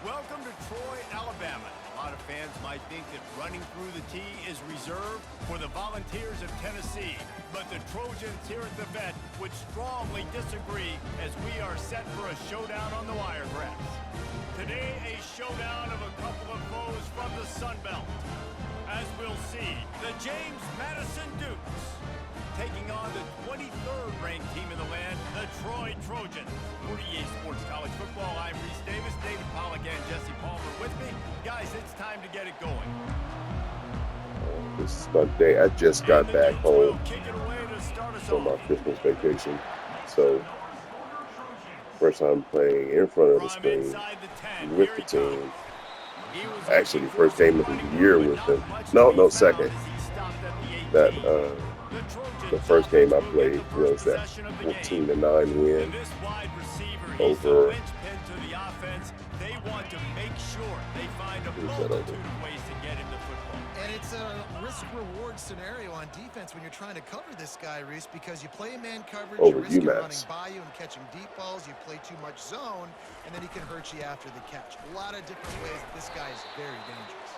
Welcome to Troy, Alabama. A lot of fans might think that running through the tee is reserved for the Volunteers of Tennessee. But the Trojans here at the Vet would strongly disagree as we are set for a showdown on the Wiregrass. Today, a showdown of a couple of foes from the Sun Belt. As we'll see, the James Madison Dukes taking on the 23rd ranked team in the land, the Troy Trojans. For EA Sports College Football, I'm Reese Davis, David Pollack, and Jesse Palmer with me. Guys, it's time to get it going. This is my day. I just got back home from my Christmas vacation. So, first time playing in front of the screen with the team. Actually, first game of the year with them. No, second. The first game I played was that 14-9 win over. They want to make sure they find a multitude of ways to get him the football. And it's a risk-reward scenario on defense when you're trying to cover this guy, Reese, because you play man coverage, you risk him running by you and catching deep balls, you play too much zone, and then he can hurt you after the catch. A lot of different ways that this guy is very dangerous.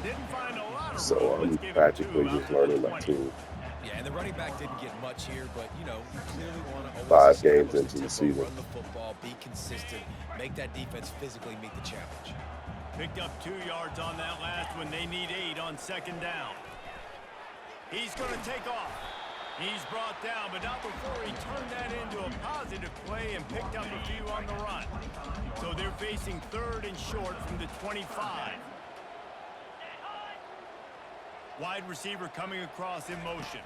Didn't find a lot of so I'm practically just learning my team. Yeah, and the running back didn't get much here, but, you know, you clearly want to 5 games into the season. Run the football, be consistent, make that defense physically meet the challenge. Picked up 2 yards on that last one. They need 8 on second down. He's going to take off. He's brought down, but not before he turned that into a positive play and picked up a few on the run. So they're facing 3rd and short from the 25. Wide receiver coming across in motion.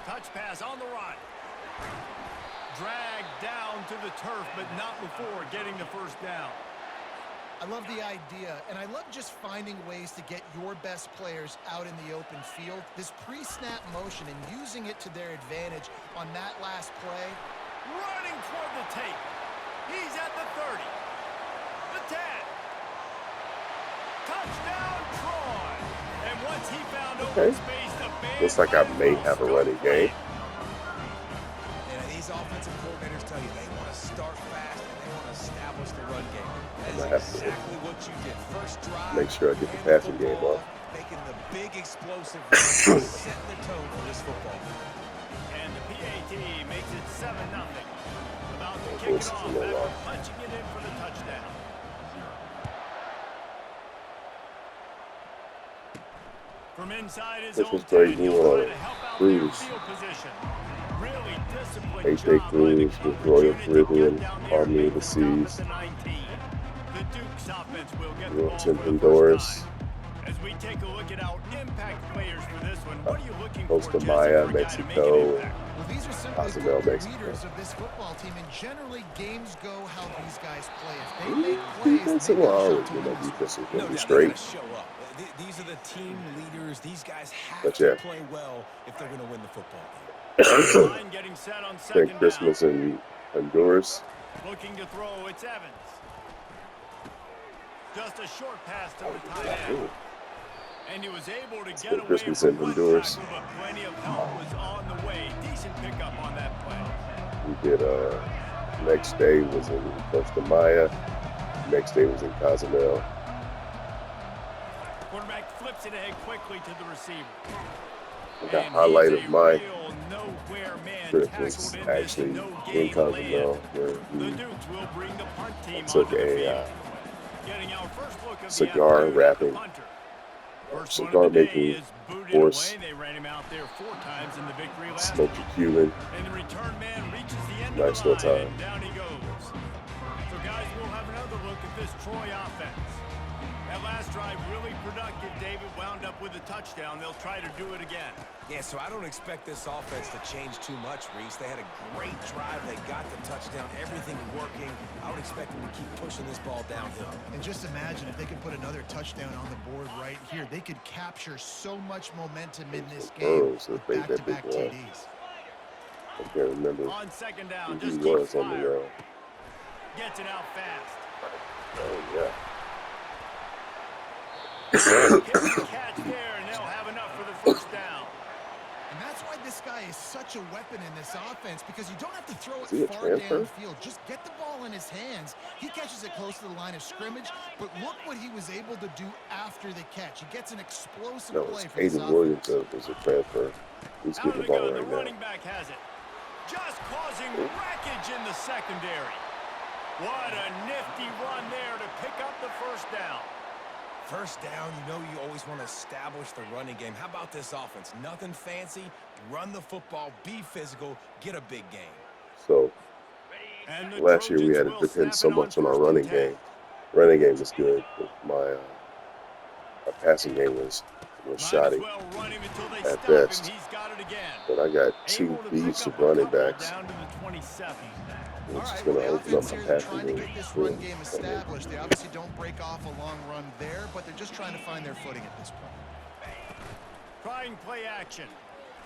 Touch pass on the run. Dragged down to the turf, but not before getting the first down. I love the idea, and I love just finding ways to get your best players out in the open field. This pre-snap motion and using it to their advantage on that last play. Running toward the tape. He's at the 30. The 10. Touchdown, Troy. And once he found open space, the band looks like I may have a running game. Yeah, these offensive coordinators tell you they want to start fast and they want to establish the run game. That is exactly what you did. First drive, make sure I get the passing game up. Making the big explosive run, setting the tone for this football. And the PAT makes it 7-0. About to kick it off after punching it in for the touchdown. From inside his own 10, he'll try to help out their field position. Really disciplined job by the with Royal Caribbean Army of the Seas. The Dukes offense will get the ball Doris. As we take a look at our impact players for this one, what are you looking for? Costa Maya, Mexico. Well, these are simply the leaders of this football team, and generally games go how these guys play. If they make plays, they defense is going to be straight. Show up. These are the team leaders. These guys have to play well if they're going to win the football game. Line getting set on second Christmas down. in Honduras. Looking to throw, it's Evans. Just a short pass to the tight end. And he was able to get away Christmas from in Honduras. tackle, but plenty of help was on the way. Decent pickup on that play. We did next day was in Costa Maya. Next day was in Cozumel. Quarterback flips it ahead quickly to the receiver. The highlight of my trip was was actually in Cozumel, where we took a cigar wrapping, cigar making course, smoked a Cuban, nice little time. So guys, we'll have another look at this Troy offense. That last drive really productive. David wound up with a touchdown. They'll try to do it again. Yeah, so I don't expect this offense to change too much, Reese. They had a great drive. They got the touchdown. Everything working. I would expect them to keep pushing this ball downhill. And just imagine if they could put another touchdown on the board right here. They could capture so much momentum in this game with back-to-back TDs. I can't remember on second down, who he was on the ground. Gets it out fast. Oh, yeah. Catch there, and they'll have enough for the first down. And that's why this this guy is such a weapon in this offense because you don't have to throw Is he a it far transfer? downfield. Just get the ball in his hands. He catches it close to the line of scrimmage, but look what he was able to do after the catch. He gets an explosive No, play it's for this Aiden Williams offense. that was a transfer. He's Out getting of the the ball gun, the right now. running back has it. Just causing wreckage in the secondary. What a nifty run there to pick up the first down. First down, you know you always want to establish the running game. How about this offense? Nothing fancy. Run the football, be physical, get a big gain. So And the last year we Trojans had to will depend snap so it on much on our 1st and running 10. game. Running game was good, but our passing game was Might as shoddy well run him until they at stop best. him. He's got it again. But I got Able two to pick beasts up of a running couple backs, down to the 27. All which is right, going well, to the open up offense my here, they're passing trying to game. get this run game established. They obviously don't break off a long run there, but they're just trying to find their footing at this point. Trying play action.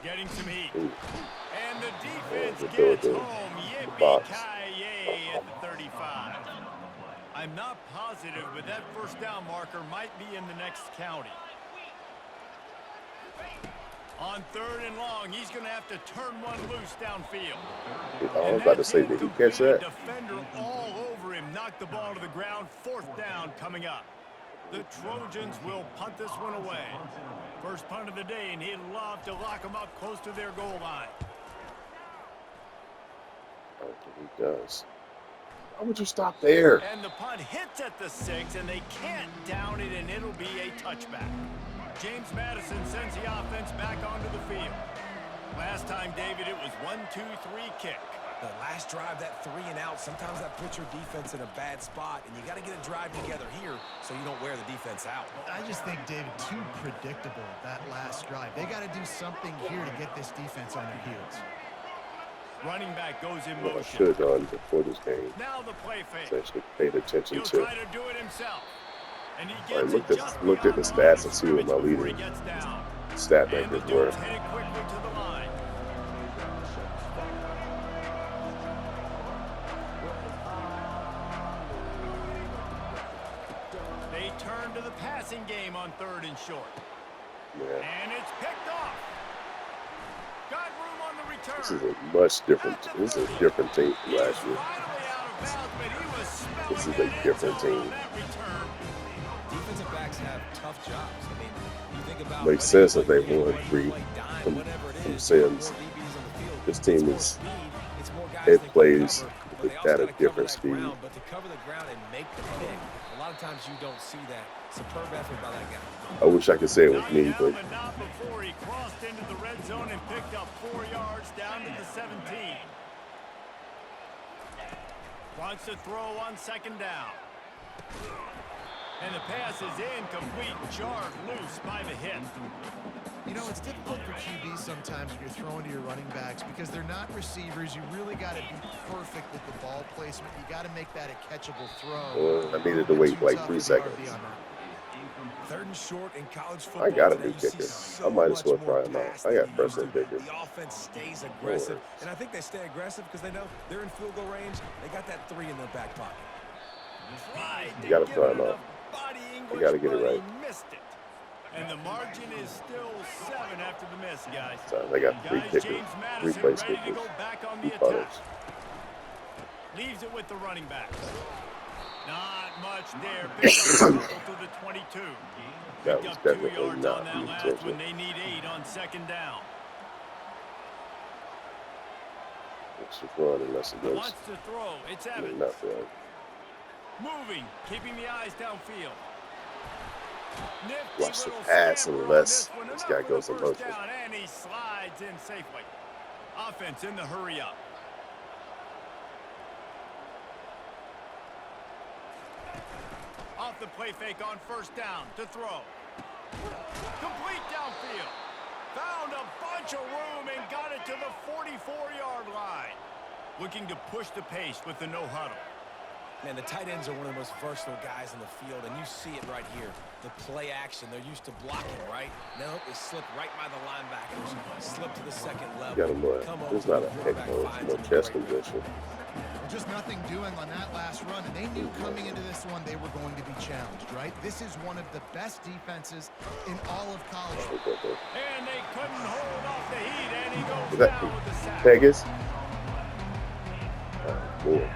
Getting some heat. Ooh. And the defense the gets door, home. box. Yippee-ki-yay at the 35. I'm not positive, but that first down marker might be in the next county. On 3rd and long, he's going to have to turn one loose downfield. I was about to say, did he catch that? Defender all over him, knocked the ball to the ground. 4th down coming up. The Trojans will punt this one away. First punt of the day, and he'd love to lock them up close to their goal line. I don't think he does. Why would you stop there? And the punt hits at the 6, and they can't down it, and it'll be a touchback. James Madison sends the offense back onto the field. Last time, David, it was 1-2-3 kick. The last drive, that 3 and out, sometimes that puts your defense in a bad spot, and you got to get a drive together here so you don't wear the defense out. I just think, David, too predictable, that last drive. They got to do something here to get this defense on their heels. Running back goes in Well, I motion. should have done before this game. Now the play fake. I actually paid attention He'll to. try to do it himself. And he I gets looked it at just the beyond stats line and see what my of scrimmage before leading he gets down. stat And the makers were. dude's headed quickly to the line. They turn to the passing game on 3rd and short. Yeah, And it's picked off. Got room on the return. this is a much different. This is a different team from He's last year. finally out of bounds, but he was smelling This is a that end different zone on team. that return. Defensive backs have tough jobs. I mean, you think about Makes sense that they won 3 from Sims. This team is, it plays at a different speed. But to cover the ground and make the pick, a lot of times you don't see that. Superb effort by that guy. I wish I could say it was me, but Not before he crossed into the red zone and picked up 4 yards down to the 17. Wants to throw on 2nd down. And the pass is incomplete, jarred loose by the hit. You know, it's difficult for QBs sometimes when you're throwing to your running backs because they're not receivers. You really got to be perfect with the ball placement. You got to make that a catchable throw. I needed to wait like 3 seconds. 3rd and short in college football. I got a today, new you see kicker. so I might as well much more try him out. pass I than got you first used and to. kicker. The offense stays aggressive, and I think they stay aggressive because they know they're in field goal range. They got that 3 in their back pocket. You got to try him out. You got to get it right. Missed it. And the margin is still 7 after the miss, guys. So they got 3 Guys, kickers, James 3 Madison place ready to kickers, go back on 2 the punters. attack. Leaves it with the running back. Not much there. Picks up to the 22. That Picked was up 2 definitely yards not on that the last intention. when they need 8 on 2nd down. It's just run unless it goes. Wants to throw. It's I mean, Evans. not run. Moving, keeping the eyes downfield. Nifty Watch the little pass scamper on unless this one. this Enough guy for goes the in first motion. down, and he slides in safely. Offense in the hurry up. Off the play fake on 1st down to throw. Complete downfield. Found a bunch of room and got it to the 44-yard line. Looking to push the pace with the no huddle. Man, the tight ends are one of the most versatile guys in the field, and you see it right here. The play action, they're used to blocking, right? Now they slip right by the linebackers, slip to the 2nd level. Got him, Come there's over, not a the head quarterback coach, finds no him chest right there. condition. Just nothing doing on that last run, and they knew coming into this one they were going to be challenged, right? This is one of the best defenses in all of college. And they couldn't hold off the heat, and he goes Is that down with the sack. Pegasus? Oh, boy.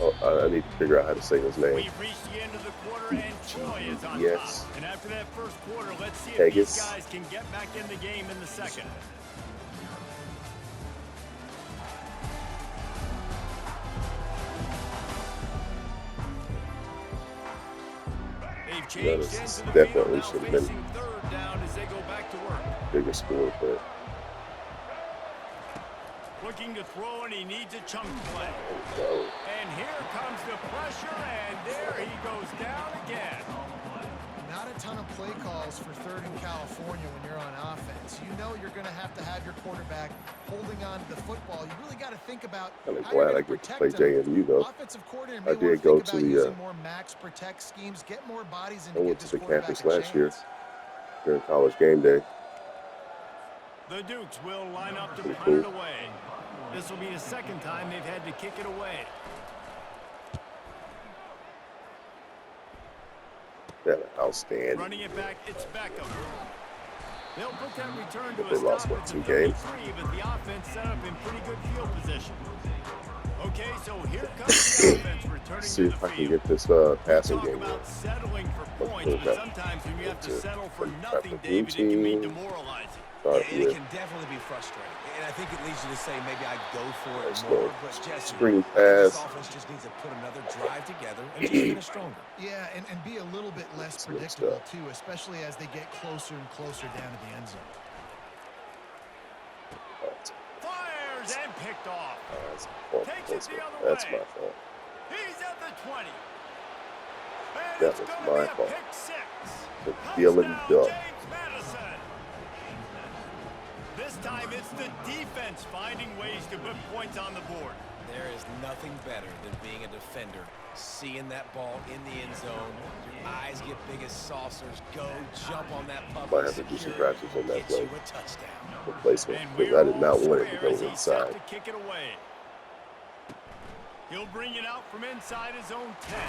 Oh, I need to figure out how to say his name. We've reached the end of the quarter, and Troy is on Yes. top. And after that first quarter, let's see if Pegasus. these guys can get back in the game in the second. They've changed This into the definitely field, should now have been facing third down as they go back to work. bigger score, but Looking to throw, and he needs a chunk play. no. And here comes the pressure, and there he goes down again. Not a ton of play calls for third in California when you're on offense. You know you're going to have your quarterback holding on to the football. You really got to think about I'm how you're glad I going to get to protect play him. JMU though. Offensive coordinator I may want did go think to about the using more max protect schemes, get more bodies in I to went give to this the quarterback campus a last year chance. during college game day. The Dukes will line up to Pretty punt it cool. away. This will be the second time they've had to kick it away. Yeah, outstanding. Running it back, it's Beckham. They'll put that return to They a lost, stop what, at the 2 33, games? but the offense set up in pretty good field position. Okay, so here comes the offense returning See to the if I can field. get this passing Talk game about in. settling for points, Let's but go back sometimes when you have to into settle for some type nothing, of David, it can be routine. demoralizing. Start Yeah, it with can definitely be frustrating. And I think it leads you to say maybe I'd go for it Let's more. go. But Jesse, Screen I think this pass. offense just needs to put another drive together and just finish stronger. Yeah, and be a little bit less It's mixed predictable, up. too, especially as they get closer and closer down to the end zone. Fires and picked off. That's fault. Takes it the other That's way. my fault. He's at the 20. And That it's was going my to be a fault. pick six. The Dylan Touchdown, Duck. James Madison. This time it's the defense finding ways to put points on the board. There is nothing better than being a defender, seeing that ball in the end zone. Your eyes get big as saucers. Go jump on that puppy. Might have to do some practice on that Get play. you a touchdown. Replacement, And because we're I did not all want it to square go as he's set inside. to kick it away. He'll bring it out from inside his own 10.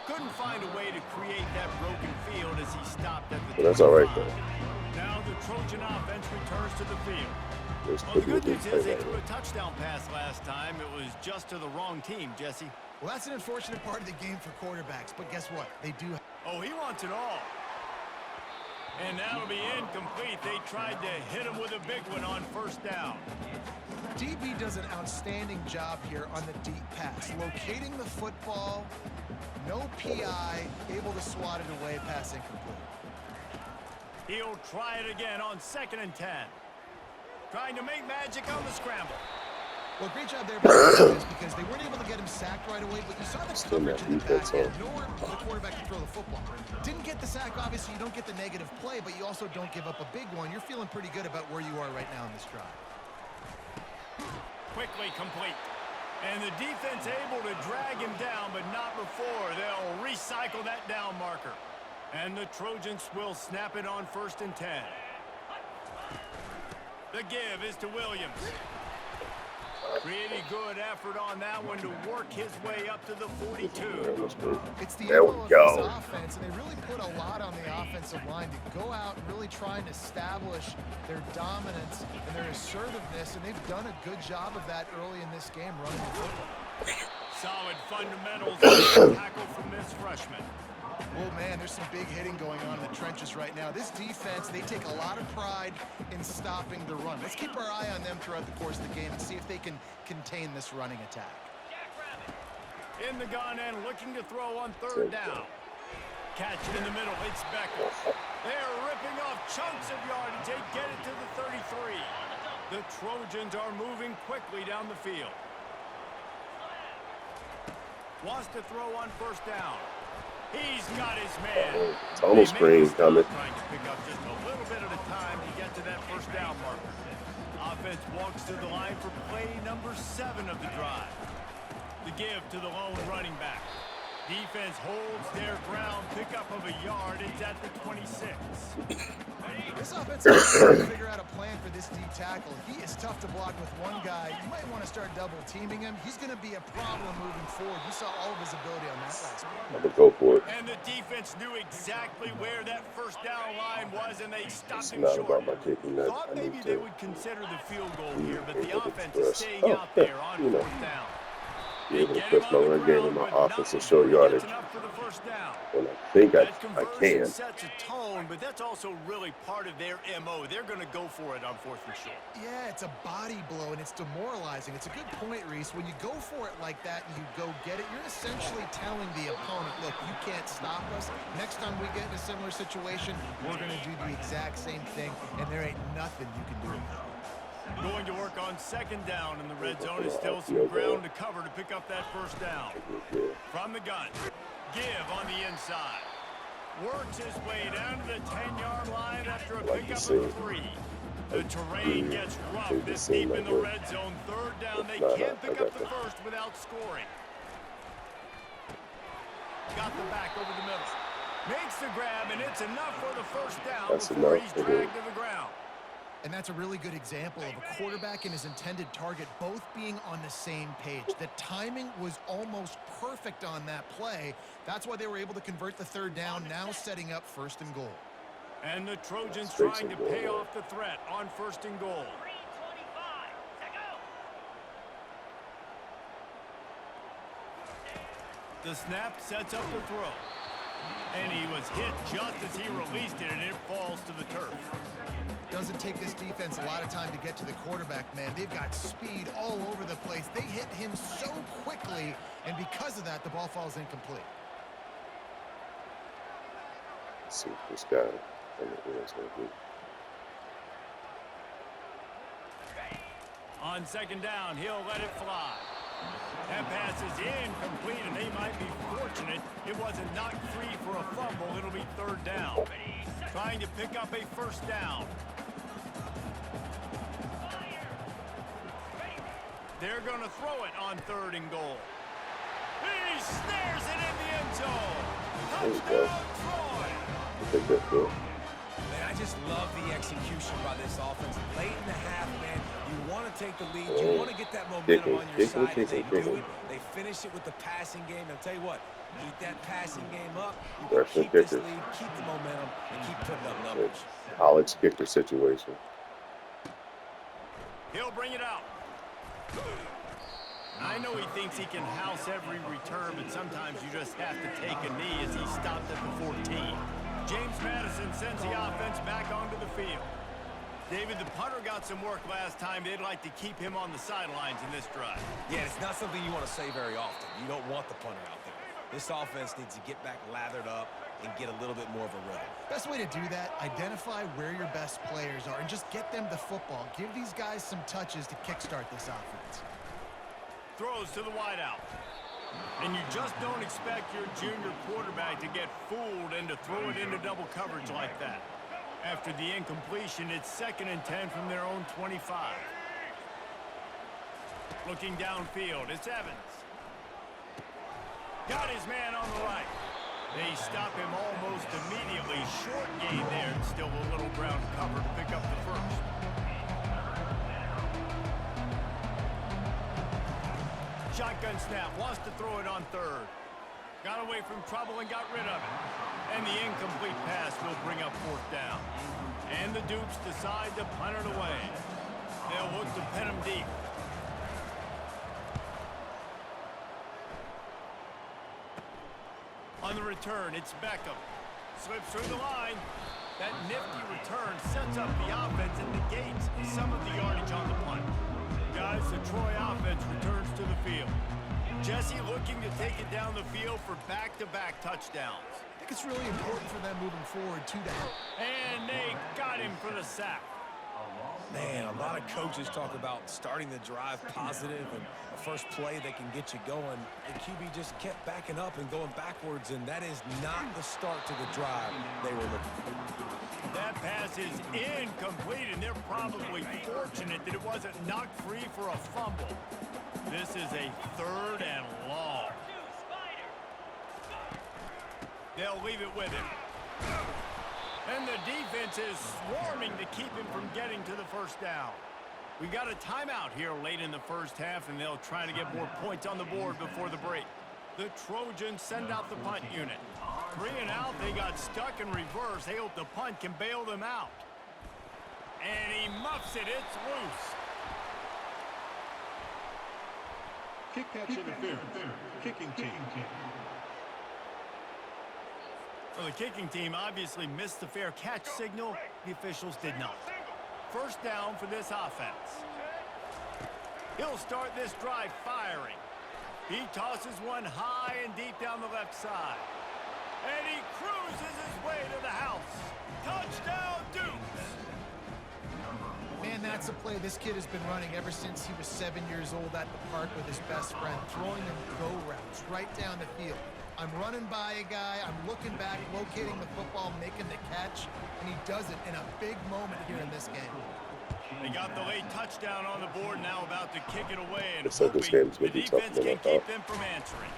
Couldn't find a way to create that broken field as he stopped at the But that's all right 25. though. Now the Trojan offense returns to the field. This Well, the could be a good big news play is they right threw here. a touchdown pass last time. It was just to the wrong team, Jesse. Well, that's an unfortunate part of the game for quarterbacks, but guess what? They do. Oh, he wants it all. And that'll be incomplete. They tried to hit him with a big one on first down. DB does an outstanding job here on the deep pass, locating the football, no PI, able to swat it away, pass incomplete. He'll try it again on 2nd and 10. Trying to make magic on the scramble. Well, great job there by the defense because they weren't able to get him sacked right away, but you saw the Still coverage that in the back defense end. on. Nowhere for the quarterback to throw the football. Didn't get the sack, obviously you don't get the negative play, but you also don't give up a big one. You're feeling pretty good about where you are right now in this drive. Quickly complete. And the defense able to drag him down, but not before. They'll recycle that down marker. And the Trojans will snap it on 1st and 10. The give is to Williams. Pretty good effort on that one to work his way up to the 42. It's the There we MO of go. this offense, and they really put a lot on the offensive line to go out and really try and establish their dominance and their assertiveness, and they've done a good job of that early in this game running the football. Solid fundamentals tackle from this freshman. Oh, man, there's some big hitting going on in the trenches right now. This defense, they take a lot of pride in stopping the run. Let's keep our eye on them throughout the course of the game and see if they can contain this running attack. In the gun and looking to throw on 3rd down. Catch it in the middle. It's Beckham. They're ripping off chunks of yardage. They get it to the 33. The Trojans are moving quickly down the field. Wants to throw on 1st down. He's got his man. It's almost screen coming. Trying to pick up just a little bit at a time to get to that 1st down marker. Offense walks to the line for play number 7 of the drive. The give to the lone running back. Defense holds their ground, pickup of a yard. It's at the 26. This offensive line to figure out a plan for this D tackle. He is tough to block with one guy. You might want to start double teaming him. He's going to be a problem moving forward. You saw all of his ability on that last play. I'm gonna go for it. And the defense knew exactly where that first down line was, and they stopped him Not short. about my kicking. That Thought I maybe need they to would consider the field goal be here, but the able to offense is express. staying out there on You know, fourth down. be able to push my run game and my offense and show yardage. And I think I can. Sets a tone, but that's also really part of their MO. They're going to go for it on fourth and short. Yeah, it's a body blow, and it's demoralizing. It's a good point, Reese. When you go for it like that and you go get it, you're essentially telling the opponent, look, you can't stop us. Next time we get in a similar situation, we're going to do the exact same thing, and there ain't nothing you can do about it. Going to work on second down, and the red zone is still some ground to cover to pick up that first down. From the gun, give on the inside. Works his way down to the 10-yard line after a pickup of 3. The terrain gets rough this deep in the red zone. Third down, they can't pick up the first without scoring. Got the back over the middle. Makes the grab, and it's enough for the first down before he's dragged to the ground. And that's a really good example of a quarterback and his intended target both being on the same page. The timing was almost perfect on that play. That's why they were able to convert the third down, now setting up first and goal. And the Trojans trying to pay off the threat on first and goal. The snap sets up the throw. And he was hit just as he released it, and it falls to the turf. Doesn't take this defense a lot of time to get to the quarterback, man. They've got speed all over the place. They hit him so quickly, and because of that, the ball falls incomplete. Let's see if this guy on the end is going to do. On second down, he'll let it fly. That pass is incomplete, and they might be fortunate it wasn't knocked free for a fumble. It'll be third down. Trying to pick up a first down. They're going to throw it on third and goal. He snares it in the end zone. Touchdown, Troy. Man, I just love the execution by this offense. Late in the half, man, you want to take the lead. You want to get that momentum on your side. And they do it. They finish it with the passing game. I'll tell you what, keep that passing game up. You can keep this lead, keep the momentum, and keep putting up numbers. College kicker situation. He'll bring it out. I know he thinks he can house every return, but sometimes you just have to take a knee as he stopped at the 14. James Madison sends the offense back onto the field. David, the punter got some work last time. They'd like to keep him on the sidelines in this drive. Yeah, it's not something you want to say very often. You don't want the punter out there. This offense needs to get back lathered up and get a little bit more of a rhythm. Best way to do that, identify where your best players are and just get them the football. Give these guys some touches to kickstart this offense. Throws to the wideout. And you just don't expect your junior quarterback to get fooled and to throw it into double coverage like that. After the incompletion, it's 2nd and 10 from their own 25. Looking downfield, it's Evans. Got his man on the right. They stop him almost immediately. Short gain there, and still a little ground cover to pick up the first. Shotgun snap, wants to throw it on third. Got away from trouble and got rid of it. And the incomplete pass will bring up fourth down. And the Dukes decide to punt it away. They'll look to pin him deep. On the return, it's Beckham. Slips through the line. That nifty return sets up the offense and negates some of the yardage on the punt. Guys, the Troy offense returns to the field. Jesse looking to take it down the field for back-to-back touchdowns. I think it's really important for them moving forward, too, to help. And they got him for the sack. Man, a lot of coaches talk about starting the drive positive and a first play that can get you going. The QB just kept backing up and going backwards, and that is not the start to the drive they were looking for. That pass is incomplete, and they're probably fortunate that it wasn't knocked free for a fumble. This is a 3rd and long. They'll leave it with him. And the defense is swarming to keep him from getting to the first down. We got a timeout here late in the first half, and they'll try to get more points on the board before the break. The Trojans send out the punt unit. 3 and out, they got stuck in reverse. They hope the punt can bail them out. And he muffs it. It's loose. Kick catch interference. Kicking team. Well, the kicking team obviously missed the fair catch signal. The officials did not. First down for this offense. He'll start this drive firing. He tosses one high and deep down the left side. And he cruises his way to the house. Touchdown, Dukes! Man, that's a play this kid has been running ever since he was 7 years old at the park with his best friend, throwing them go routes right down the field. I'm running by a guy, I'm looking back, locating the football, making the catch, and he does it in a big moment here in this game. They got the late touchdown on the board, now about to kick it away, and So this game's the gonna be tough defense than I can keep thought. them from answering.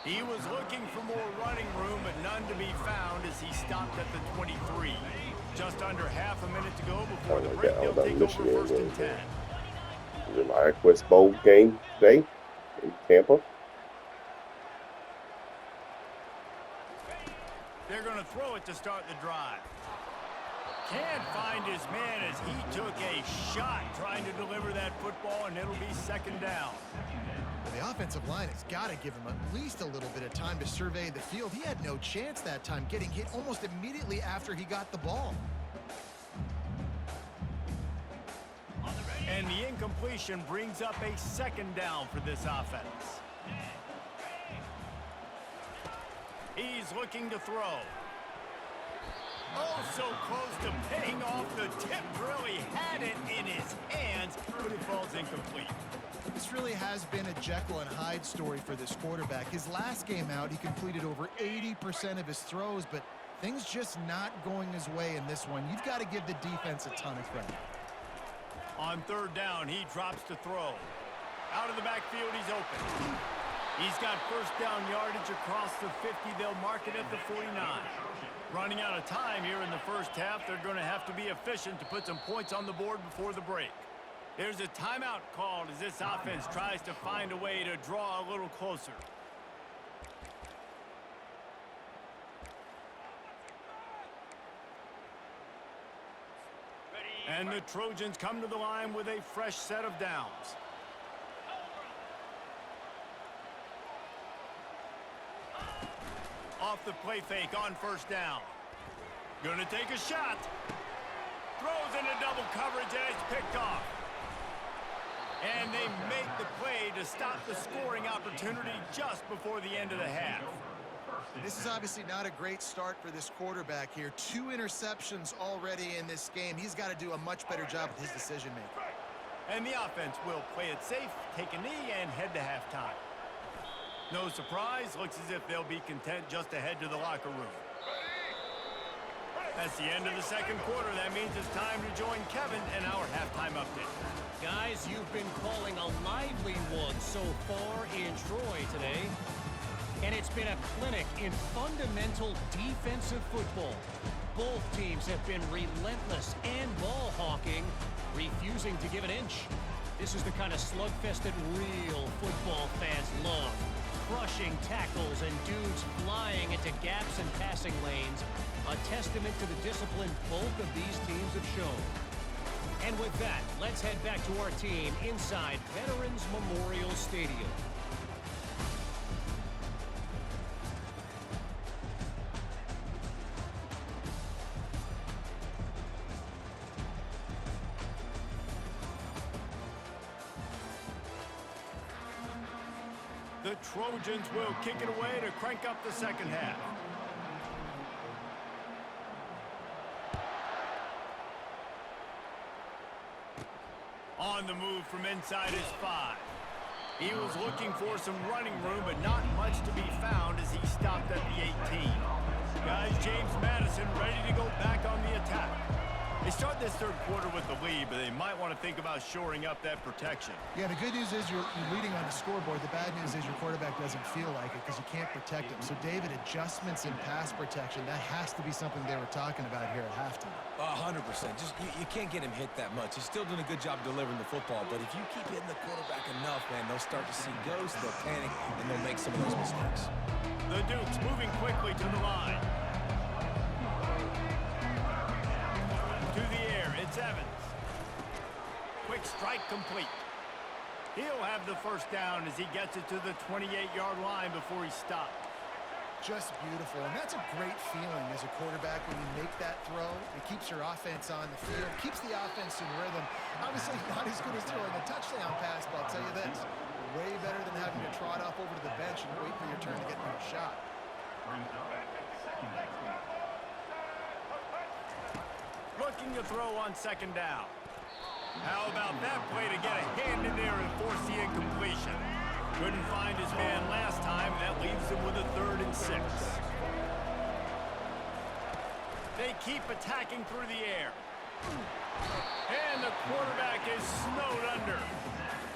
He was looking for more running room, but none to be found as he stopped at the 23. Just under half a minute to go before the break. They'll take over first and 10. Is it my Quest Bowl game today in Tampa? They're going to throw it to start the drive. Can't find his man as he took a shot trying to deliver that football, and it'll be second down. The offensive line has got to give him at least a little bit of time to survey the field. He had no chance that time, getting hit almost immediately after he got the ball. And the incompletion brings up a second down for this offense. He's looking to throw. Oh, so close to paying off. The tip really had it in his hands, but it falls incomplete. This really has been a Jekyll and Hyde story for this quarterback. His last game out, he completed over 80% of his throws, but things just not going his way in this one. You've got to give the defense a ton of credit. On third down, he drops to throw. Out of the backfield, he's open. He's got first down yardage across the 50. They'll mark it at the 49. Running out of time here in the first half, they're going to have to be efficient to put some points on the board before the break. There's a timeout called as this offense tries to find a way to draw a little closer. And the Trojans come to the line with a fresh set of downs. Off the play fake on first down. Gonna take a shot. Throws into double coverage and it's picked off. And they make the play to stop the scoring opportunity just before the end of the half. This is obviously not a great start for this quarterback here. 2 interceptions already in this game. He's got to do a much better job with his decision-making. And the offense will play it safe, take a knee, and head to halftime. No surprise, looks as if they'll be content just to head to the locker room. That's the end of the second quarter. That means it's time to join Kevin in our halftime update. Guys, you've been calling a lively one so far in Troy today. And it's been a clinic in fundamental defensive football. Both teams have been relentless and ball hawking, refusing to give an inch. This is the kind of slugfest that real football fans love. Crushing tackles and dudes flying into gaps and passing lanes. A testament to the discipline both of these teams have shown. And with that, let's head back to our team inside Veterans Memorial Stadium. The Trojans will kick it away to crank up the second half. On the move from inside his 5. He was looking for some running room, but not much to be found as he stopped at the 18. Guys, James Madison ready to go back on the attack. They start this third quarter with the lead, but they might want to think about shoring up that protection. Yeah, the good news is you're leading on the scoreboard. The bad news is your quarterback doesn't feel like it because you can't protect him. So, David, adjustments in pass protection, that has to be something they were talking about here at halftime. 100%. Just you can't get him hit that much. He's still doing a good job delivering the football, but if you keep hitting the quarterback enough, man, they'll start to see ghosts, they'll panic, and they'll make some of those mistakes. The Dukes moving quickly to the line. To the air, it's Evans. Quick strike complete. He'll have the first down as he gets it to the 28-yard line before he stopped. Just beautiful, and that's a great feeling as a quarterback when you make that throw. It keeps your offense on the field, keeps the offense in rhythm. Obviously not as good as throwing a touchdown pass, but I'll tell you this, way better than having to trot off over to the bench and wait for your turn to get another shot. Looking to throw on second down. How about that play to get a hand in there and force the incompletion? Couldn't find his man last time. That leaves him with a 3rd and 6. They keep attacking through the air. And the quarterback is snowed under.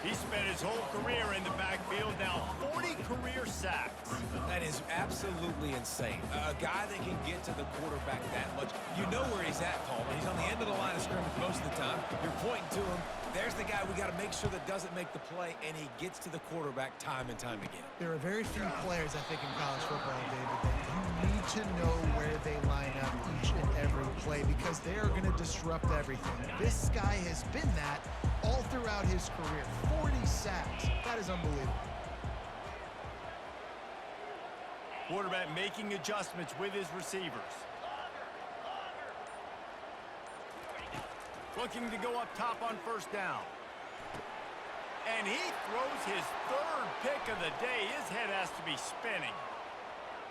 He spent his whole career in the backfield, now 40 career sacks. That is absolutely insane. A guy that can get to the quarterback that much. You know where he's at, Paul. He's on the end of the line of scrimmage most of the time. You're pointing to him. There's the guy we got to make sure that doesn't make the play, and he gets to the quarterback time and time again. There are very few players, I think, in college football, David, that you need to know where they line up each and every play because they are going to disrupt everything. This guy has been that all throughout his career. 40 sacks. That is unbelievable. Quarterback making adjustments with his receivers. Looking to go up top on first down. And he throws his 3rd pick of the day. His head has to be spinning.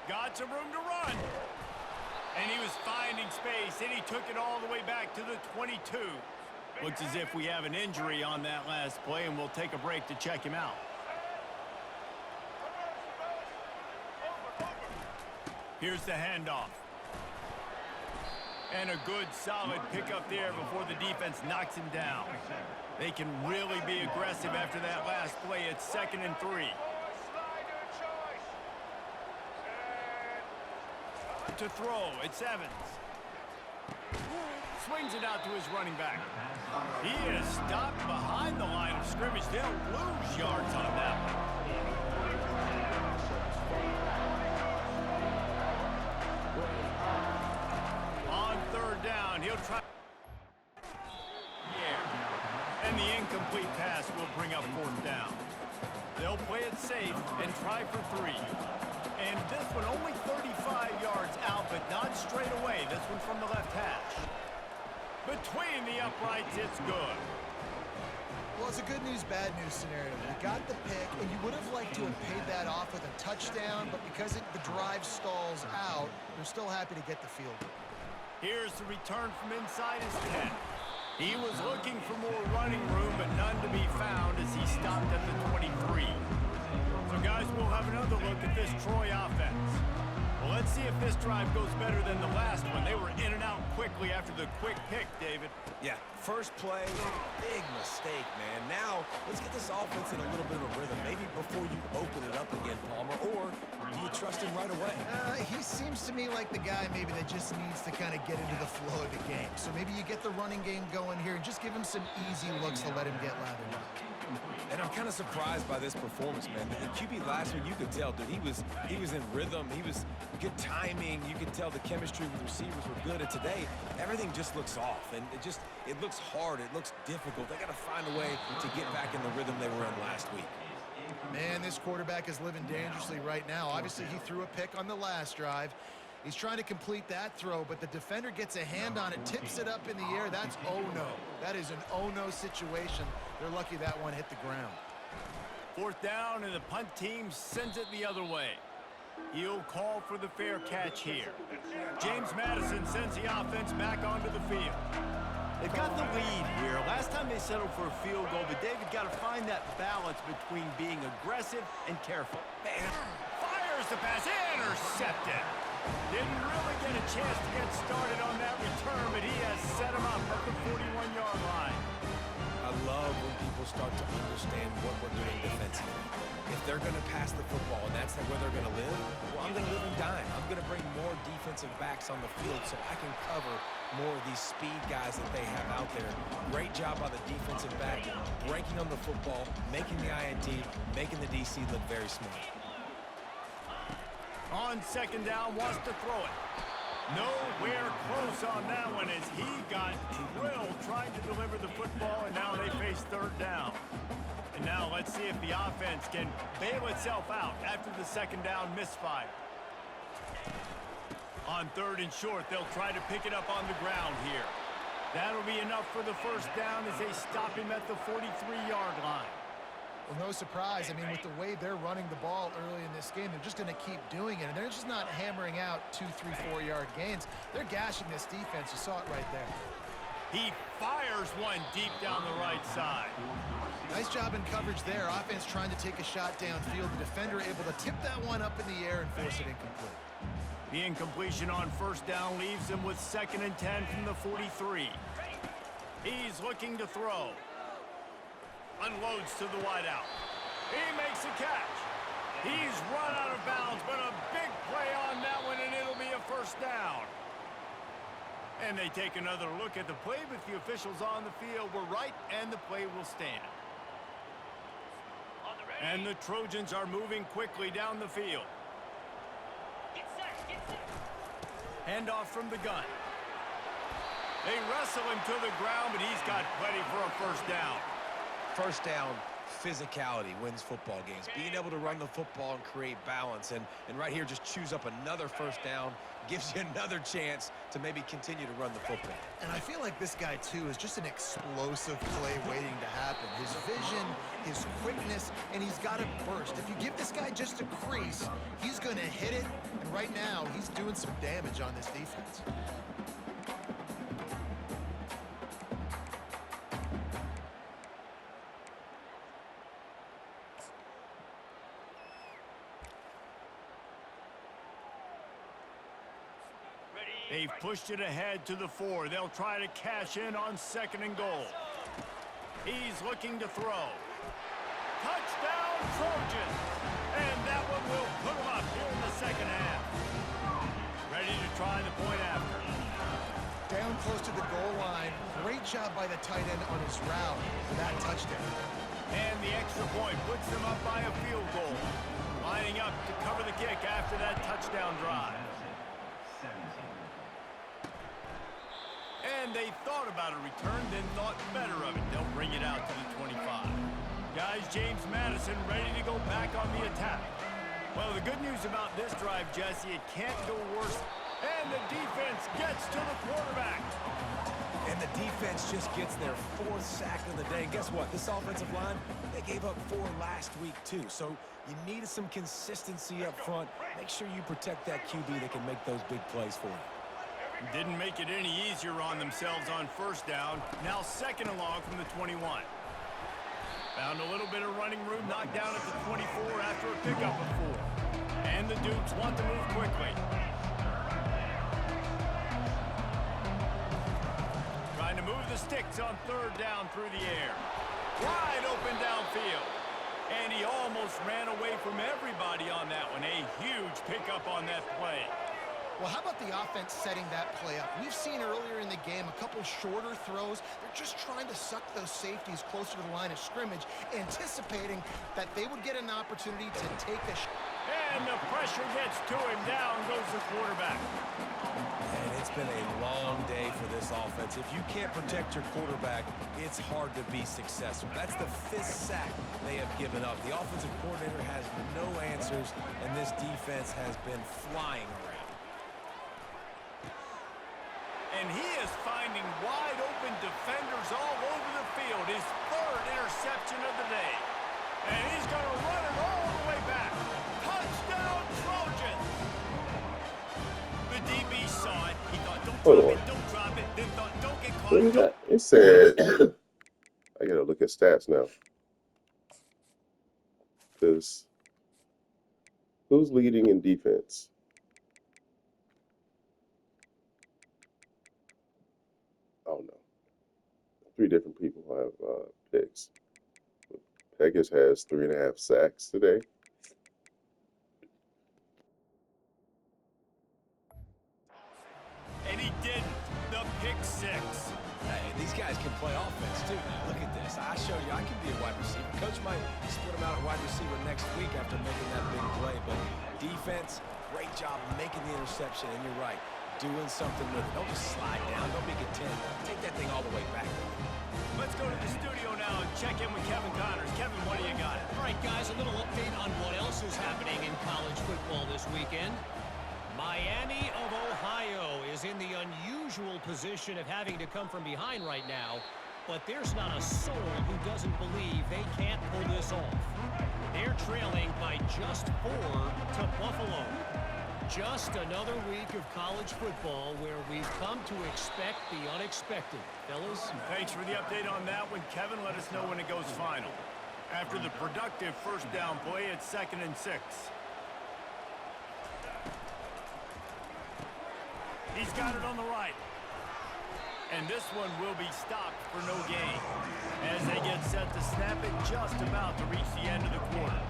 Got some room to run. And he was finding space, and he took it all the way back to the 22. Looks as if we have an injury on that last play, and we'll take a break to check him out. Here's the handoff. And a good, solid pickup there before the defense knocks him down. They can really be aggressive after that last play. It's 2nd and 3. To throw, it's Evans. Swings it out to his running back. He is stopped behind the line of scrimmage. They'll lose yards on that one. On 3rd down, he'll try. Yeah. And the incomplete pass will bring up 4th down. They'll play it safe and try for 3. And this one only 35 yards out, but not straight away. This one from the left hash. Between the uprights, it's good. Well, it's a good news, bad news scenario. You got the pick, and you would have liked to have paid that off with a touchdown, but because the drive stalls out, they're still happy to get the field goal. Here's the return from inside his 10. He was looking for more running room, but none to be found as he stopped at the 23. So, guys, we'll have another look at this Troy offense. Well, let's see if this drive goes better than the last one. They were in and out quickly after the quick pick, David. Yeah, first play, big mistake, man. Now, let's get this offense in a little bit of a rhythm. Maybe before you open it up again, Palmer, or do you trust him right away? He seems to me like the guy maybe that just needs to kind of get into the flow of the game. So maybe you get the running game going here and just give him some easy looks to let him get lathered up. And I'm kind of surprised by this performance, man. The QB last week, you could tell, dude, he was in rhythm. He was good timing. You could tell the chemistry with receivers were good. And today, everything just looks off. And it looks hard. It looks difficult. They got to find a way to get back in the rhythm they were in last week. Man, this quarterback is living dangerously right now. Obviously, he threw a pick on the last drive. He's trying to complete that throw, but the defender gets a hand on it, tips it up in the air. That's oh-no. That is an oh-no situation. They're lucky that one hit the ground. 4th down, and the punt team sends it the other way. He'll call for the fair catch here. James Madison sends the offense back onto the field. They've got the lead here. Last time they settled for a field goal, but David got to find that balance between being aggressive and careful. Man, fires the pass, intercepted. Didn't really get a chance to get started on that return, but he has set him up at the 41-yard line. I love when people start to understand what we're doing defensively. If they're going to pass the football and that's where they're going to live, well, I'm going to live and dime. I'm going to bring more defensive backs on the field so I can cover more of these speed guys that they have out there. Great job by the defensive back, breaking on the football, making the INT, making the DC look very smart. On second down, wants to throw it. Nowhere close on that one as he got drilled trying to deliver the football, and now they face third down. And now let's see if the offense can bail itself out after the second down misfire. On third and short, they'll try to pick it up on the ground here. That'll be enough for the first down as they stop him at the 43-yard line. Well, no surprise. I mean, with the way they're running the ball early in this game, they're just going to keep doing it. And they're just not hammering out 2, 3, 4-yard gains. They're gashing this defense. You saw it right there. He fires one deep down the right side. Nice job in coverage there. Offense trying to take a shot downfield. The defender able to tip that one up in the air and force it incomplete. The incompletion on first down leaves him with 2nd and 10 from the 43. He's looking to throw. Unloads to the wideout. He makes a catch. He's run out of bounds, but a big play on that one, and it'll be a first down. And they take another look at the play, but the officials on the field were right, and the play will stand. And the Trojans are moving quickly down the field. Handoff from the gun. They wrestle him to the ground, but he's got plenty for a first down. First down, physicality wins football games. Being able to run the football and create balance. And right here, just choose up another first down, gives you another chance to maybe continue to run the football. And I feel like this guy, too, is just an explosive play waiting to happen. His vision, his quickness, and he's got a burst. If you give this guy just a crease, he's going to hit it. And right now, he's doing some damage on this defense. They've pushed it ahead to the 4. They'll try to cash in on 2nd and goal. He's looking to throw. Touchdown, Trojans! And that one will put them up here in the second half. Ready to try the point after. Down close to the goal line. Great job by the tight end on his route for that touchdown. And the extra point puts them up by a field goal. Lining up to cover the kick after that touchdown drive. And they thought about a return, then thought better of it. They'll bring it out to the 25. Guys, James Madison ready to go back on the attack. Well, the good news about this drive, Jesse, it can't go worse. And the defense gets to the quarterback. And the defense just gets their 4th sack of the day. And guess what? This offensive line, they gave up 4 last week, too. So you needed some consistency up front. Make sure you protect that QB that can make those big plays for you. Didn't make it any easier on themselves on first down. Now 2nd and long from the 21. Found a little bit of running room, knocked down at the 24 after a pickup of 4. And the Dukes want to move quickly. Trying to move the sticks on 3rd down through the air. Wide open downfield. And he almost ran away from everybody on that one. A huge pickup on that play. Well, how about the offense setting that play up? We've seen earlier in the game a couple shorter throws. They're just trying to suck those safeties closer to the line of scrimmage, anticipating that they would get an opportunity to take a shot. And the pressure gets to him. Down goes the quarterback. And it's been a long day for this offense. If you can't protect your quarterback, it's hard to be successful. That's the 5th sack they have given up. The offensive coordinator has no answers, and this defense has been flying around. And he is finding wide open defenders all over the field. His 3rd interception of the day. And he's going to run it all the way back. Touchdown, Trojans! The DB saw it. He thought, don't drop it. Then thought, don't get caught. What is that? It said, I got to look at stats now. Because who's leading in defense? three different people have picks. Pegas has 3.5 sacks today. And he didn't. The pick six. Hey, these guys can play offense, too. Now, look at this. I show you I can be a wide receiver. Coach might split him out at wide receiver next week after making that big play. But defense, great job making the interception. And you're right, doing something with it. Don't just slide down. Don't make it 10. Take that thing all the way back. Let's go to the studio now and check in with Kevin Connors. Kevin, what do you got? All right, guys, a little update on what else is happening in college football this weekend. Miami of Ohio is in the unusual position of having to come from behind right now, but there's not a soul who doesn't believe they can't pull this off. They're trailing by just 4 to Buffalo. Just another week of college football where we've come to expect the unexpected. Fellas? Thanks for the update on that one, Kevin. Let us know when it goes final. After the productive first down play, it's 2nd and 6. He's got it on the right. And this one will be stopped for no gain as they get set to snap it just about to reach the end of the quarter.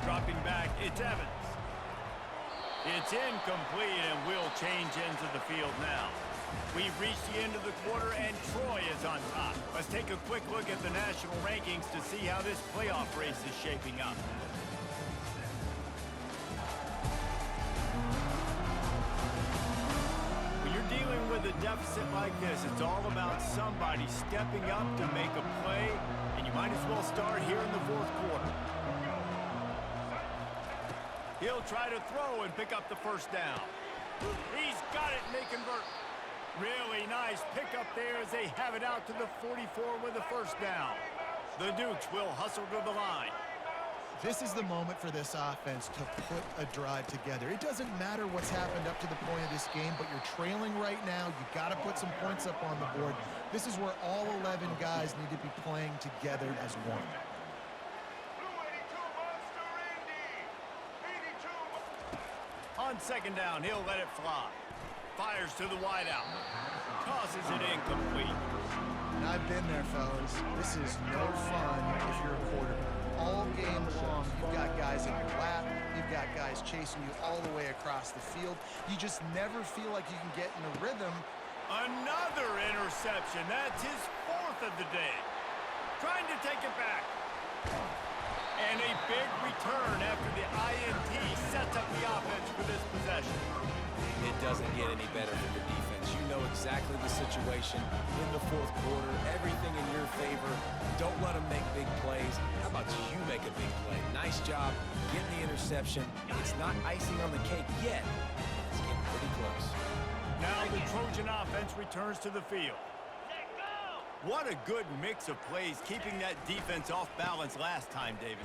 Dropping back, it's Evans. It's incomplete and will change into the field now. We've reached the end of the quarter and Troy is on top. Let's take a quick look at the national rankings to see how this playoff race is shaping up. When you're dealing with a deficit like this, it's all about somebody stepping up to make a play, and you might as well start here in the 4th quarter. He'll try to throw and pick up the first down. He's got it, and they convert. Really nice pickup there as they have it out to the 44 with a first down. The Dukes will hustle to the line. This is the moment for this offense to put a drive together. It doesn't matter what's happened up to the point of this game, but you're trailing right now. You got to put some points up on the board. This is where all 11 guys need to be playing together as one. On 2nd down, he'll let it fly. Fires to the wideout. Tosses it incomplete. And I've been there, fellas. This is no fun if you're a quarterback. All game long, you've got guys in your lap. You've got guys chasing you all the way across the field. You just never feel like you can get in a rhythm. Another interception. That's his 4th of the day. Trying to take it back. And a big return after the INT sets up the offense for this possession. It doesn't get any better for the defense. You know exactly the situation in the 4th quarter. Everything in your favor. Don't let them make big plays. How about you make a big play? Nice job getting the interception. It's not icing on the cake yet. It's getting pretty close. Now the Trojan offense returns to the field. What a good mix of plays, keeping that defense off balance last time, David.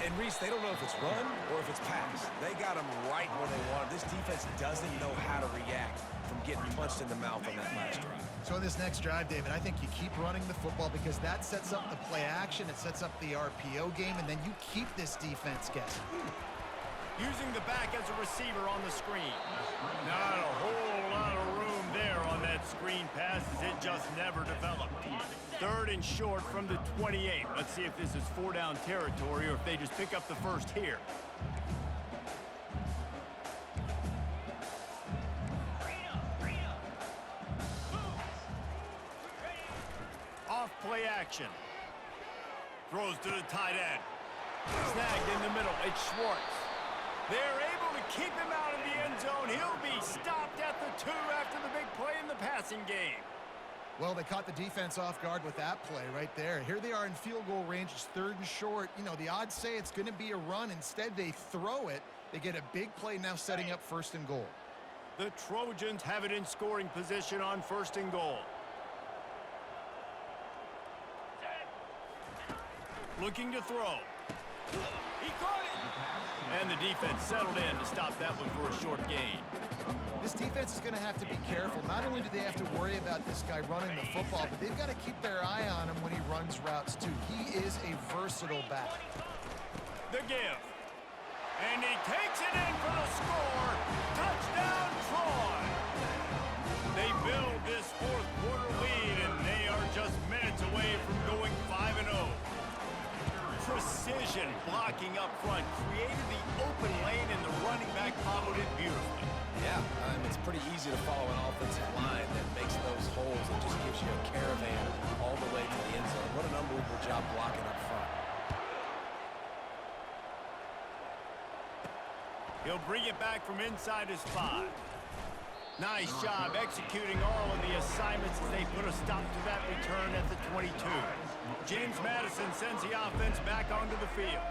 And Reese, they don't know if it's run or if it's pass. They got them right where they want them. This defense doesn't know how to react from getting punched in the mouth on that last drive. So in this next drive, David, I think you keep running the football because that sets up the play action, it sets up the RPO game, and then you keep this defense guessing. Using the back as a receiver on the screen. Not a whole lot of room there on that screen pass as it just never developed. 3rd and short from the 28. Let's see if this is 4-down territory or if they just pick up the first here. Off play action. Throws to the tight end. Snagged in the middle. It's Schwartz. They're able to keep him out of the end zone. He'll be stopped at the 2 after the big play in the passing game. Well, they caught the defense off guard with that play right there. Here they are in field goal range. It's 3rd and short. You know, the odds say it's going to be a run. Instead, they throw it. They get a big play now setting up 1st and goal. The Trojans have it in scoring position on 1st and goal. Looking to throw. He caught it! And the defense settled in to stop that one for a short gain. This defense is going to have to be careful. Not only do they have to worry about this guy running the football, but they've got to keep their eye on him when he runs routes too. He is a versatile back. The give. And he takes it in for the score. Touchdown, Troy. They build this fourth quarter lead, and they are just minutes away from going 5-0. Precision blocking up front created the open lane, and the running back followed it beautifully. Yeah, it's pretty easy to follow an offensive line that makes those holes and just gives you a caravan all the way to the end zone. What an unbelievable job blocking up front. He'll bring it back from inside his 5. Nice job executing all of the assignments as they put a stop to that return at the 22. James Madison sends the offense back onto the field.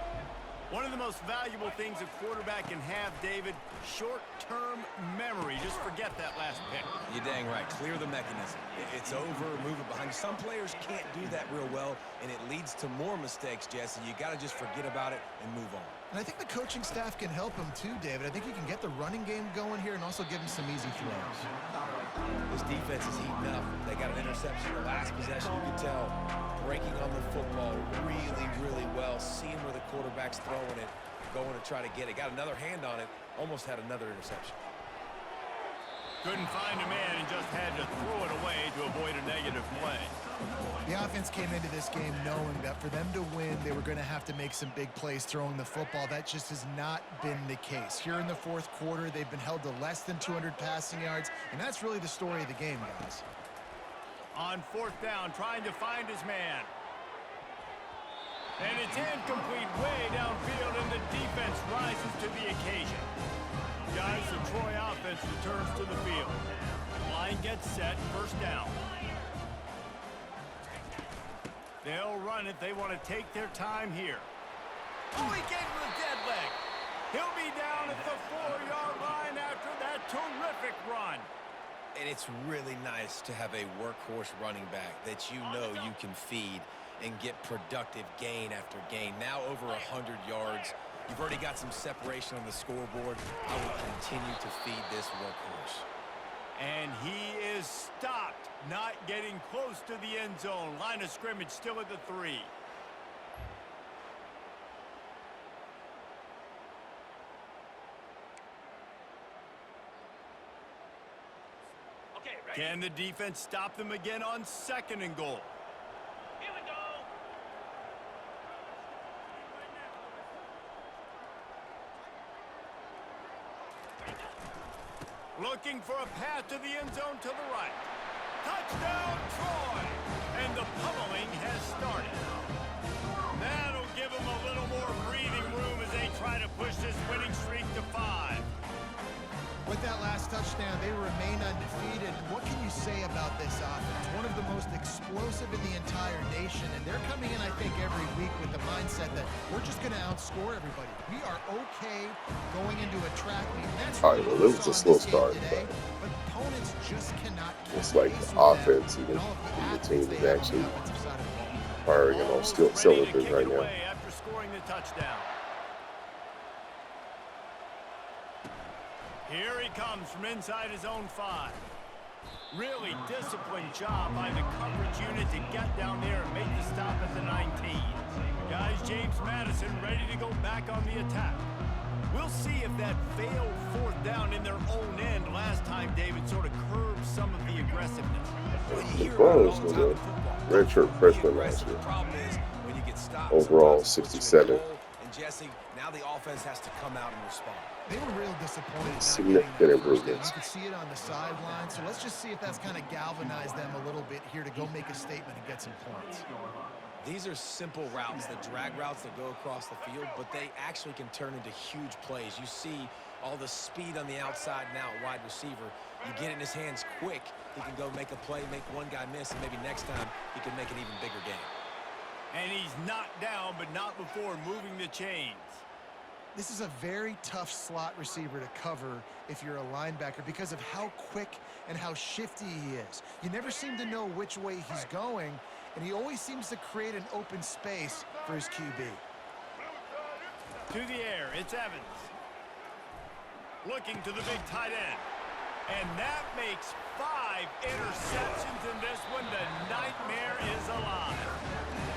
One of the most valuable things a quarterback can have, David, short-term memory. Just forget that last pick. You're dang right. Clear the mechanism. It's over, move it behind you. Some players can't do that real well, and it leads to more mistakes, Jesse. You got to just forget about it and move on. And I think the coaching staff can help him too, David. I think he can get the running game going here and also give him some easy throws. This defense is heating up. They got an interception the last possession. You can tell breaking on the football really, really well, seeing where the quarterback's throwing it, going to try to get it. Got another hand on it, almost had another interception. Couldn't find a man and just had to throw it away to avoid a negative play. The offense came into this game knowing that for them to win, they were going to have to make some big plays throwing the football. That just has not been the case. Here in the fourth quarter, they've been held to less than 200 passing yards, and that's really the story of the game, guys. On fourth down, trying to find his man. And it's incomplete way downfield, and the defense rises to the occasion. Guys, the Troy offense returns to the field. Line gets set, first down. They'll run it. They want to take their time here. Oh, he gave him a dead leg. He'll be down at the 4-yard line after that terrific run. And it's really nice to have a workhorse running back that you know you can feed and get productive gain after gain. Now over 100 yards. You've already got some separation on the scoreboard. I will continue to feed this workhorse. And he is stopped, not getting close to the end zone. Line of scrimmage still at the 3. Can the defense stop them again on 2nd and goal? Here we go. Looking for a path to the end zone to the right. Touchdown, Troy! And the pummeling has started. That'll give them a little more breathing room as they try to push this winning streak to 5. With that last touchdown, they remain undefeated. What can you say about this offense? One of the most explosive in the entire nation, and they're coming in, I think, every week with the mindset that we're just going to outscore everybody. We are okay going into a track meet. That's all right, well, it was a slow start, today, but opponents just cannot keep it's like the offense, even the team is actually firing on all cylinders right now. After scoring the touchdown. Here he comes from inside his own 5. Really disciplined job by the coverage unit to get down there and make the stop at the 19. Guys, James Madison ready to go back on the attack. We'll see if that failed fourth down in their own end last time, David, sort of curbed some of the aggressiveness. LeBron was a redshirt freshman last year. Overall, 67. And Jesse, now the offense has to come out and respond. They were real disappointed. Significant improvements. You could see it on the sideline, so let's just see if that's kind of galvanized them a little bit here to go make a statement and get some points. These are simple routes, the drag routes that go across the field, but they actually can turn into huge plays. You see all the speed on the outside now, wide receiver. You get it in his hands quick, he can go make a play, make one guy miss, and maybe next time he can make an even bigger game. And he's knocked down, but not before moving the chains. This is a very tough slot receiver to cover if you're a linebacker because of how quick and how shifty he is. You never seem to know which way he's going, and he always seems to create an open space for his QB. To the air, it's Evans. Looking to the big tight end. And that makes 5 interceptions in this one. The nightmare is alive.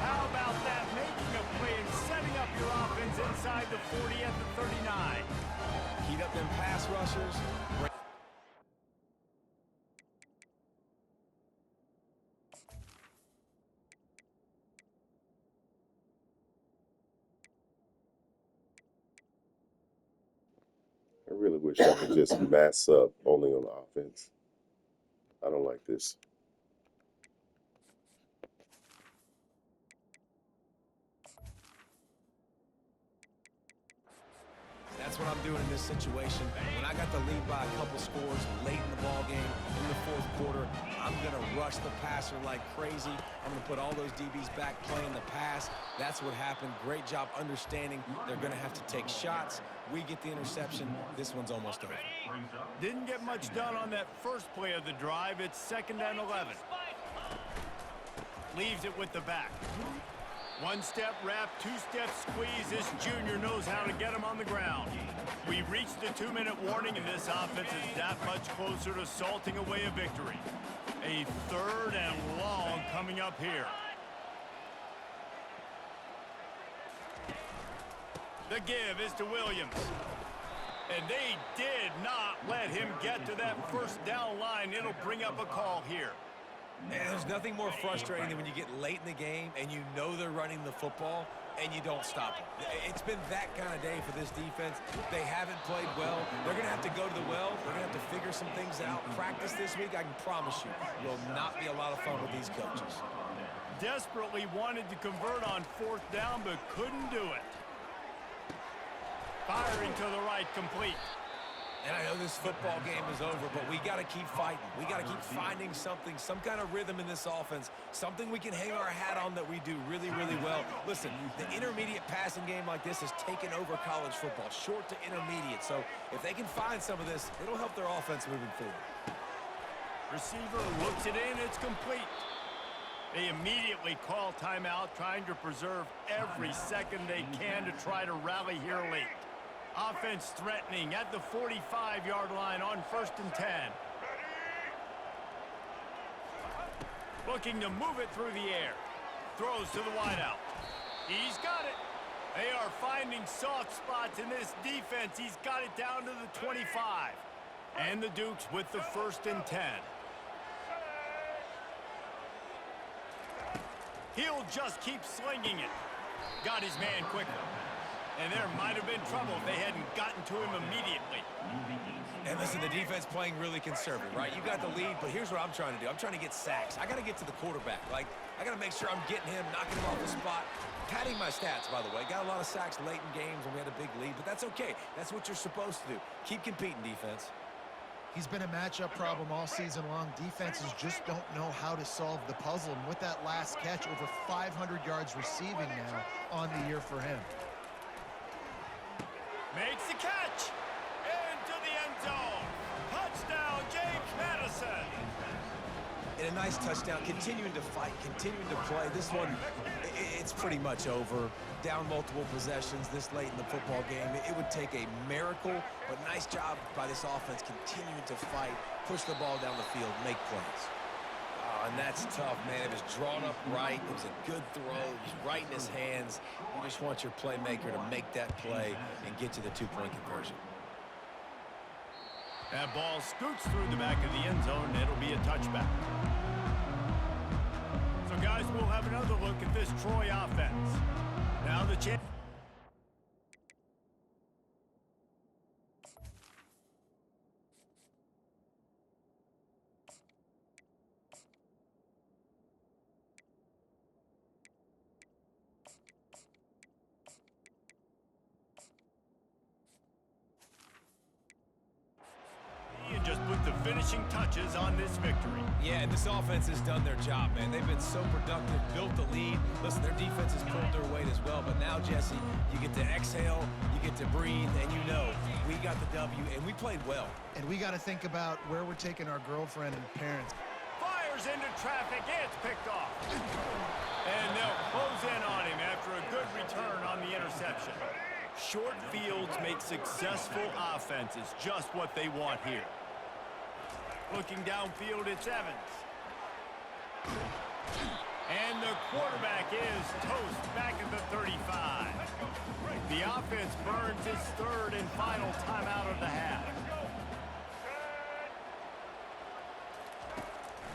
How about that? Making a play and setting up your offense inside the 40 at the 39. up them pass rushers. I really wish I could just mass up only on the offense. I don't like this. That's what I'm doing in this situation. When I got the lead by a couple scores late in the ball game, in the fourth quarter, I'm going to rush the passer like crazy. I'm going to put all those DBs back playing the pass. That's what happened. Great job understanding they're going to have to take shots. We get the interception. This one's almost over. Didn't get much done on that first play of the drive. It's 2nd and 11. Leaves it with the back. One-step wrap, two-step squeeze. This junior knows how to get him on the ground. We've reached the 2-minute warning, and this offense is that much closer to salting away a victory. A 3rd and long coming up here. The give is to Williams. And they did not let him get to that first down line. It'll bring up a call here. And there's nothing more frustrating than when you get late in the game and you know they're running the football and you don't stop it. It's been that kind of day for this defense. They haven't played well. They're going to have to go to the well. They're going to have to figure some things out. Practice this week, I can promise you, will not be a lot of fun with these coaches. Desperately wanted to convert on 4th down, but couldn't do it. Firing to the right, complete. And I know this football game is over, but we got to keep fighting. We got to keep finding something, some kind of rhythm in this offense, something we can hang our hat on that we do really, really well. Listen, the intermediate passing game like this has taken over college football, short to intermediate. So if they can find some of this, it'll help their offense moving forward. Receiver looks it in, it's complete. They immediately call timeout, trying to preserve every second they can to try to rally here late. Offense threatening at the 45-yard line on 1st and 10. Looking to move it through the air. Throws to the wideout. He's got it. They are finding soft spots in this defense. He's got it down to the 25. And the Dukes with the 1st and 10. He'll just keep slinging it. Got his man quickly. And there might have been trouble if they hadn't gotten to him immediately. And listen, the defense playing really conservative, right? You got the lead, but here's what I'm trying to do. I'm trying to get sacks. I got to get to the quarterback. Like, I got to make sure I'm getting him, knocking him off the spot. Padding my stats, by the way. Got a lot of sacks late in games when we had a big lead, but that's okay. That's what you're supposed to do. Keep competing, defense. He's been a matchup problem all season long. Defenses just don't know how to solve the puzzle. And with that last catch, over 500 yards receiving now on the year for him. Makes the catch. Into the end zone. Touchdown, James Madison. And a nice touchdown. Continuing to fight, continuing to play. This one, it's pretty much over. Down multiple possessions this late in the football game. It would take a miracle, but nice job by this offense continuing to fight, push the ball down the field, make plays. Oh, and that's tough, man. It was drawn up right. It was a good throw. It was right in his hands. You just want your playmaker to make that play and get to the two-point conversion. That ball scoots through the back of the end zone, and it'll be a touchback. So, guys, we'll have another look at this Troy offense. Now the chance. And just put the finishing touches on this victory. Yeah, and this offense has done their job, man. They've been so productive, built the lead. Listen, their defense has pulled their weight as well. But now, Jesse, you get to exhale, you get to breathe, and you know we got the W, and we played well. And we got to think about where we're taking our girlfriend and parents. Fires into traffic. It's picked off. And they'll close in on him after a good return on the interception. Short fields make successful offenses just what they want here. Looking downfield, it's Evans. And the quarterback is toast back at the 35. The offense burns its third and final timeout of the half.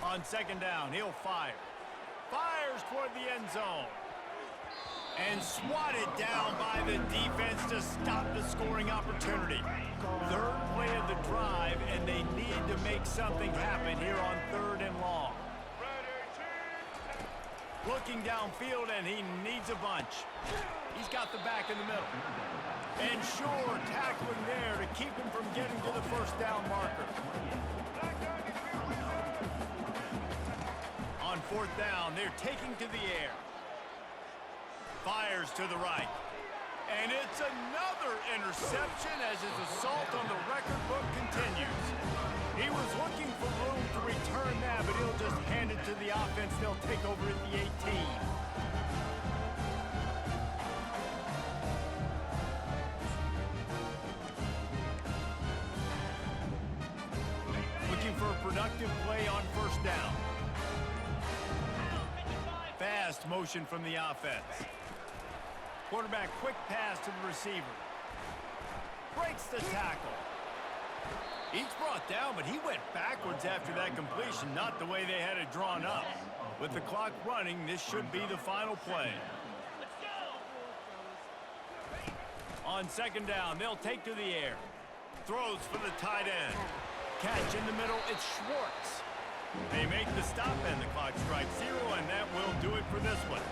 On second down, he'll fire. Fires toward the end zone. And swatted down by the defense to stop the scoring opportunity. Third play of the drive, and they need to make something happen here on third and long. Looking downfield, and he needs a bunch. He's got the back in the middle. And sure, tackling there to keep him from getting to the first down marker. On fourth down, they're taking to the air. Fires to the right. And it's another interception as his assault on the record book continues. He was looking for room to return that, but he'll just hand it to the offense. They'll take over at the 18. Looking for a productive play on first down. Fast motion from the offense. Quarterback quick pass to the receiver. Breaks the tackle. He's brought down, but he went backwards after that completion, not the way they had it drawn up. With the clock running, this should be the final play. On second down, they'll take to the air. Throws for the tight end. Catch in the middle, it's Schwartz. They make the stop, and the clock strikes 0, and that will do it for this one.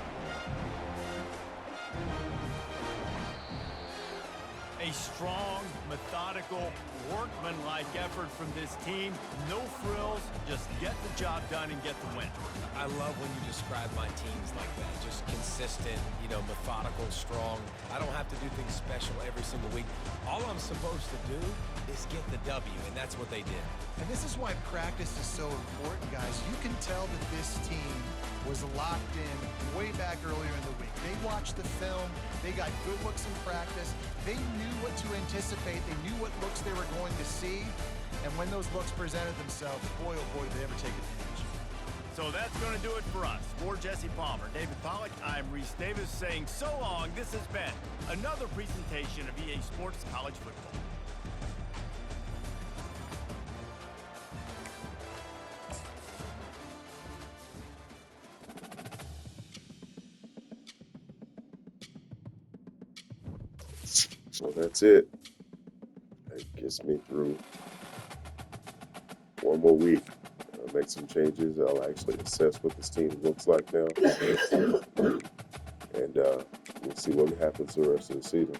A strong, methodical, workman-like effort from this team. No frills, just get the job done and get the win. I love when you describe my teams like that. Just consistent, methodical, strong. I don't have to do things special every single week. All I'm supposed to do is get the W, and that's what they did. And this is why practice is so important, guys. You can tell that this team was locked in way back earlier in the week. They watched the film. They got good looks in practice. They knew what to anticipate. They knew what looks they were going to see. And when those looks presented themselves, boy, oh boy, did they ever take advantage. So that's going to do it for us. For Jesse Palmer, David Pollack, I'm Reese Davis saying so long. This has been another presentation of EA Sports College Football. So that's it. That gets me through one more week. I'll make some changes. I'll actually assess what this team looks like now. And we'll see what happens the rest of the season.